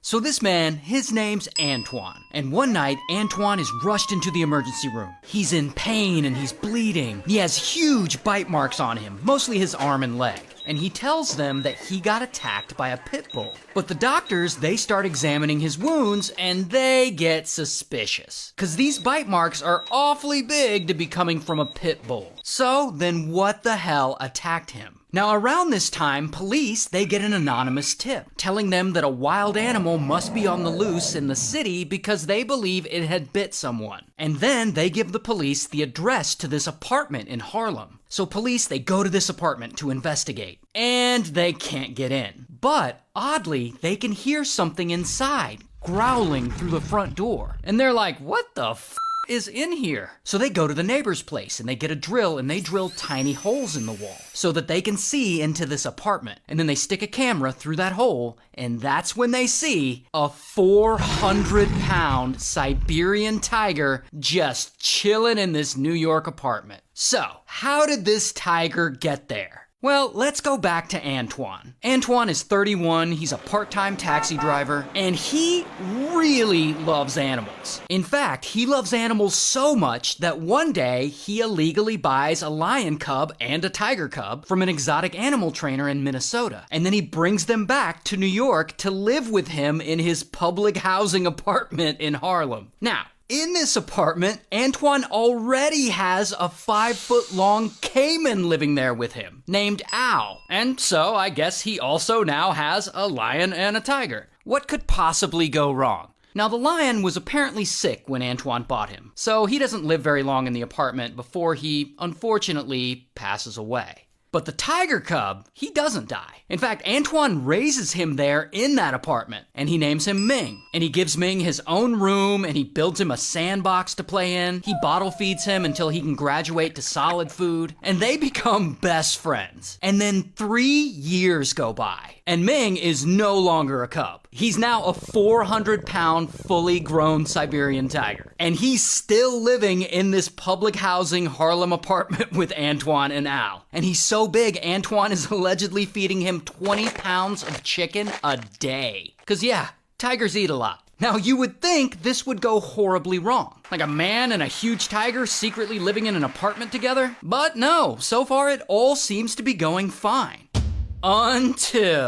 So this man, his name's Antoine. And one night, Antoine is rushed into the emergency room. He's in pain and he's bleeding. He has huge bite marks on him, mostly his arm and leg. And he tells them that he got attacked by a pit bull. But the doctors, they start examining his wounds and they get suspicious. Cause these bite marks are awfully big to be coming from a pit bull. So then what the hell attacked him? Now around this time, police, they get an anonymous tip telling them that a wild animal must be on the loose in the city because they believe it had bit someone. And then they give the police the address to this apartment in Harlem. So police, they go to this apartment to investigate. And they can't get in. But oddly, they can hear something inside growling through the front door. And they're like, what the f*** is in here? So they go to the neighbor's place and they get a drill and they drill tiny holes in the wall so that they can see into this apartment. And then they stick a camera through that hole and that's when they see a 400-pound Siberian tiger just chilling in this New York apartment. So, how did this tiger get there? Well, let's go back to Antoine. Antoine is 31, he's a part-time taxi driver, and he really loves animals. In fact, he loves animals so much that one day he illegally buys a lion cub and a tiger cub from an exotic animal trainer in Minnesota. And then he brings them back to New York to live with him in his public housing apartment in Harlem. Now, in this apartment, Antoine already has a 5-foot-long caiman living there with him, named Al. And so I guess he also now has a lion and a tiger. What could possibly go wrong? Now the lion was apparently sick when Antoine bought him, so he doesn't live very long in the apartment before he, unfortunately, passes away. But the tiger cub, he doesn't die. In fact, Antoine raises him there in that apartment, and he names him Ming. And he gives Ming his own room, and he builds him a sandbox to play in. He bottle feeds him until he can graduate to solid food, and they become best friends. And then 3 years go by, and Ming is no longer a cub. He's now a 400-pound, fully grown Siberian tiger. And he's still living in this public housing Harlem apartment with Antoine and Al. And he's so big, Antoine is allegedly feeding him 20 pounds of chicken a day. 'Cause yeah, tigers eat a lot. Now you would think this would go horribly wrong. Like a man and a huge tiger secretly living in an apartment together? But no, so far it all seems to be going fine. Until...